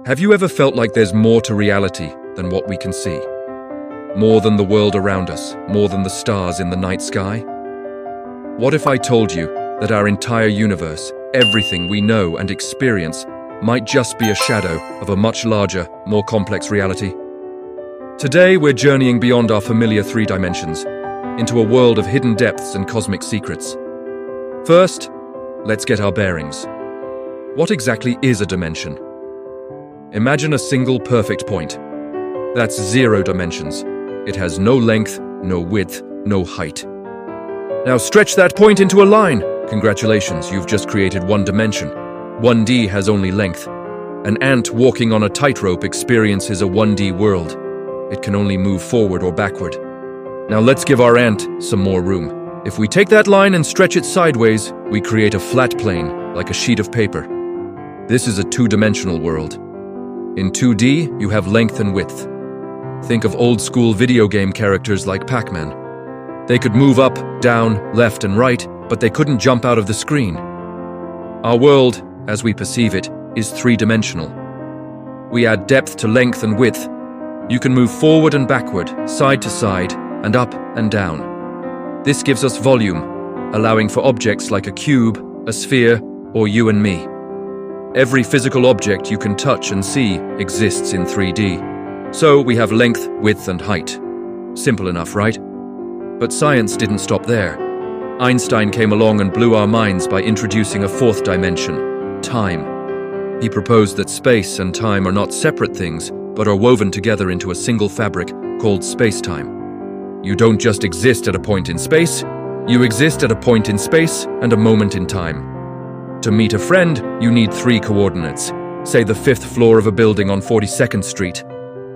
Have you ever felt like there's more to reality than what we can see? More than the world around us, more than the stars in the night sky? What if I told you that our entire universe, everything we know and experience, might just be a shadow of a much larger, more complex reality? Today, we're journeying beyond our familiar three dimensions, into a world of hidden depths and cosmic secrets. First, let's get our bearings. What exactly is a dimension? Imagine a single perfect point. That's 0 dimensions. It has no length, no width, no height. Now stretch that point into a line. Congratulations, you've just created one dimension. 1D has only length. An ant walking on a tightrope experiences a 1D world. It can only move forward or backward. Now let's give our ant some more room. If we take that line and stretch it sideways, we create a flat plane, like a sheet of paper. This is a 2-dimensional world. In 2D, you have length and width. Think of old-school video game characters like Pac-Man. They could move up, down, left, and right, but they couldn't jump out of the screen. Our world, as we perceive it, is 3-dimensional. We add depth to length and width. You can move forward and backward, side to side, and up and down. This gives us volume, allowing for objects like a cube, a sphere, or you and me. Every physical object you can touch and see exists in 3D. So we have length, width, and height. Simple enough, right? But science didn't stop there. Einstein came along and blew our minds by introducing a 4th dimension, time. He proposed that space and time are not separate things, but are woven together into a single fabric called space-time. You don't just exist at a point in space, you exist at a point in space and a moment in time. To meet a friend, you need 3 coordinates, say the 5th floor of a building on 42nd Street,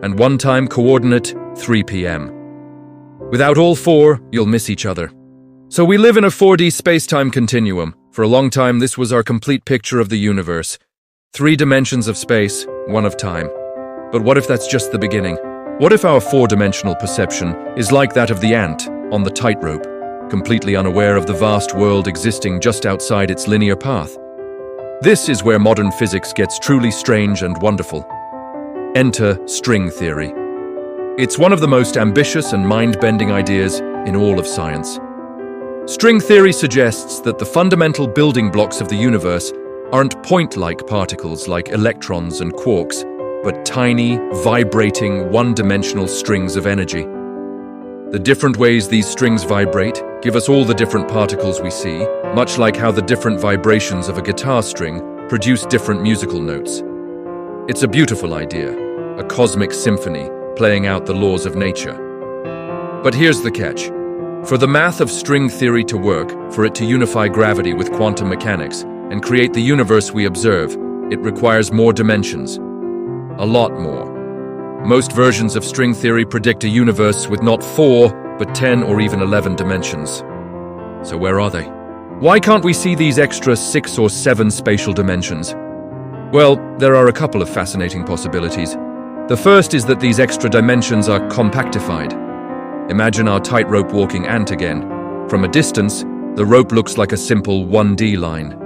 and one-time coordinate 3 p.m. Without all 4, you'll miss each other. So we live in a 4D space-time continuum. For a long time, this was our complete picture of the universe. 3 dimensions of space, 1 of time. But what if that's just the beginning? What if our 4-dimensional perception is like that of the ant on the tightrope, completely unaware of the vast world existing just outside its linear path? This is where modern physics gets truly strange and wonderful. Enter string theory. It's one of the most ambitious and mind-bending ideas in all of science. String theory suggests that the fundamental building blocks of the universe aren't point-like particles like electrons and quarks, but tiny, vibrating, one-dimensional strings of energy. The different ways these strings vibrate give us all the different particles we see, much like how the different vibrations of a guitar string produce different musical notes. It's a beautiful idea, a cosmic symphony playing out the laws of nature. But here's the catch. For the math of string theory to work, for it to unify gravity with quantum mechanics and create the universe we observe, it requires more dimensions. A lot more. Most versions of string theory predict a universe with not 4, but 10 or even 11 dimensions. So where are they? Why can't we see these extra 6 or 7 spatial dimensions? Well, there are a couple of fascinating possibilities. The first is that these extra dimensions are compactified. Imagine our tightrope walking ant again. From a distance, the rope looks like a simple 1D line.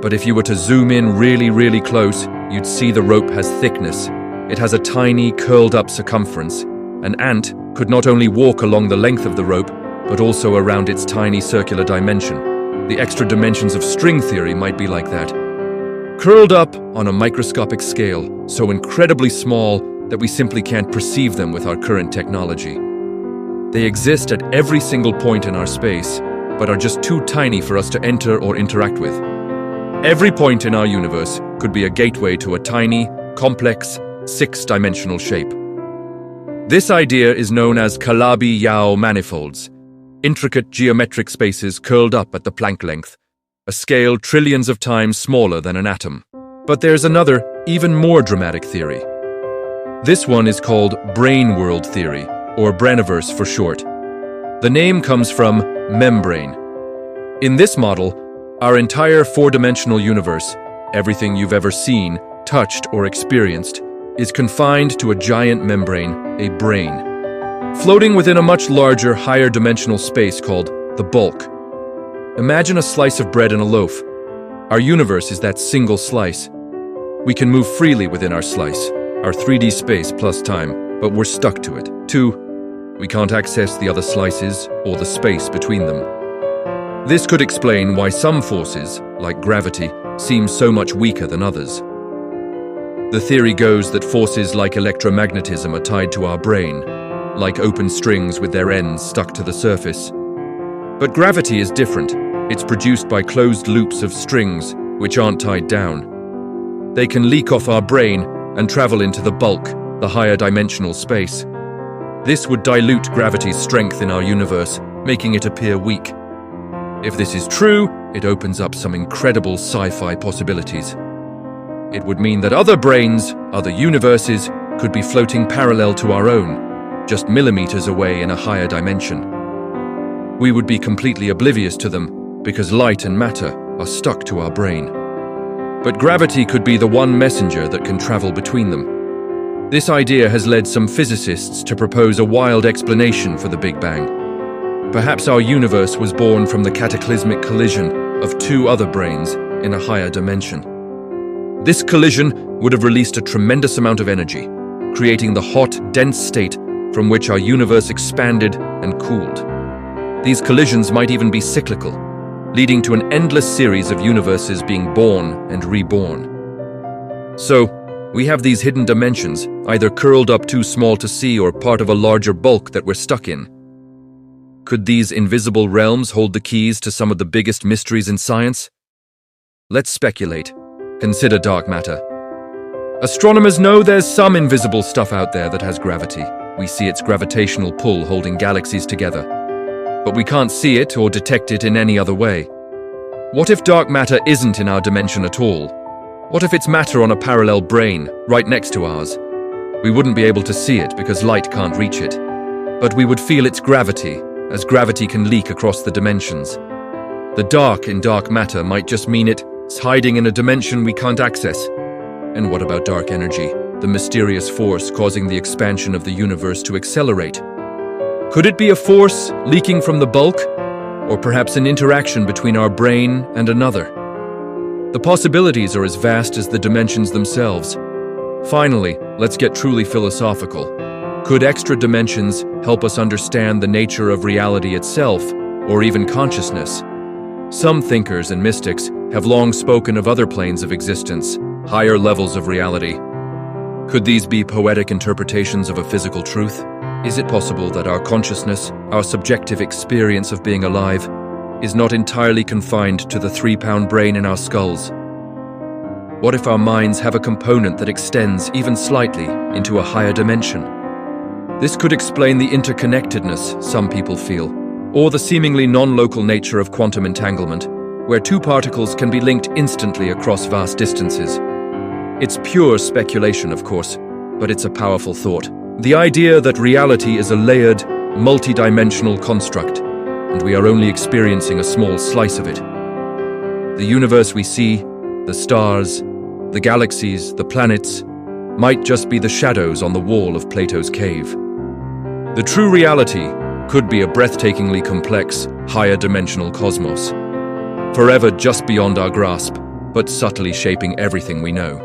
But if you were to zoom in really close, you'd see the rope has thickness. It has a tiny, curled-up circumference. An ant could not only walk along the length of the rope, but also around its tiny circular dimension. The extra dimensions of string theory might be like that. Curled up on a microscopic scale, so incredibly small that we simply can't perceive them with our current technology. They exist at every single point in our space, but are just too tiny for us to enter or interact with. Every point in our universe could be a gateway to a tiny, complex, 6-dimensional shape. This idea is known as Calabi-Yau manifolds, intricate geometric spaces curled up at the Planck length, a scale trillions of times smaller than an atom. But there's another, even more dramatic theory. This one is called brane world theory, or braniverse for short. The name comes from membrane. In this model, our entire 4-dimensional universe, everything you've ever seen, touched, or experienced, is confined to a giant membrane, a brane, floating within a much larger, higher dimensional space called the bulk. Imagine a slice of bread in a loaf. Our universe is that single slice. We can move freely within our slice, our 3D space plus time, but we're stuck to it. 2, we can't access the other slices or the space between them. This could explain why some forces, like gravity, seem so much weaker than others. The theory goes that forces like electromagnetism are tied to our brain, like open strings with their ends stuck to the surface. But gravity is different. It's produced by closed loops of strings, which aren't tied down. They can leak off our brain and travel into the bulk, the higher dimensional space. This would dilute gravity's strength in our universe, making it appear weak. If this is true, it opens up some incredible sci-fi possibilities. It would mean that other branes, other universes, could be floating parallel to our own, just millimeters away in a higher dimension. We would be completely oblivious to them because light and matter are stuck to our brain. But gravity could be the one messenger that can travel between them. This idea has led some physicists to propose a wild explanation for the Big Bang. Perhaps our universe was born from the cataclysmic collision of two other branes in a higher dimension. This collision would have released a tremendous amount of energy, creating the hot, dense state from which our universe expanded and cooled. These collisions might even be cyclical, leading to an endless series of universes being born and reborn. So, we have these hidden dimensions, either curled up too small to see or part of a larger bulk that we're stuck in. Could these invisible realms hold the keys to some of the biggest mysteries in science? Let's speculate. Consider dark matter. Astronomers know there's some invisible stuff out there that has gravity. We see its gravitational pull holding galaxies together. But we can't see it or detect it in any other way. What if dark matter isn't in our dimension at all? What if it's matter on a parallel brane, right next to ours? We wouldn't be able to see it because light can't reach it. But we would feel its gravity, as gravity can leak across the dimensions. The dark in dark matter might just mean it's hiding in a dimension we can't access. And what about dark energy, the mysterious force causing the expansion of the universe to accelerate? Could it be a force leaking from the bulk? Or perhaps an interaction between our brain and another? The possibilities are as vast as the dimensions themselves. Finally, let's get truly philosophical. Could extra dimensions help us understand the nature of reality itself, or even consciousness? Some thinkers and mystics have long spoken of other planes of existence, higher levels of reality. Could these be poetic interpretations of a physical truth? Is it possible that our consciousness, our subjective experience of being alive, is not entirely confined to the 3-pound brain in our skulls? What if our minds have a component that extends even slightly into a higher dimension? This could explain the interconnectedness some people feel, or the seemingly non-local nature of quantum entanglement, where two particles can be linked instantly across vast distances. It's pure speculation, of course, but it's a powerful thought. The idea that reality is a layered, multi-dimensional construct, and we are only experiencing a small slice of it. The universe we see, the stars, the galaxies, the planets, might just be the shadows on the wall of Plato's cave. The true reality could be a breathtakingly complex, higher dimensional cosmos, forever just beyond our grasp, but subtly shaping everything we know.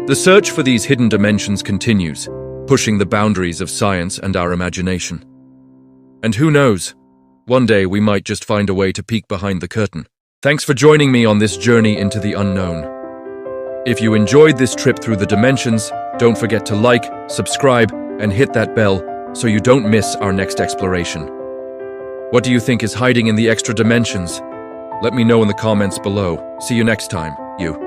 The search for these hidden dimensions continues, pushing the boundaries of science and our imagination. And who knows, one day we might just find a way to peek behind the curtain. Thanks for joining me on this journey into the unknown. If you enjoyed this trip through the dimensions, don't forget to like, subscribe, and hit that bell so you don't miss our next exploration. What do you think is hiding in the extra dimensions? Let me know in the comments below. See you next time, you.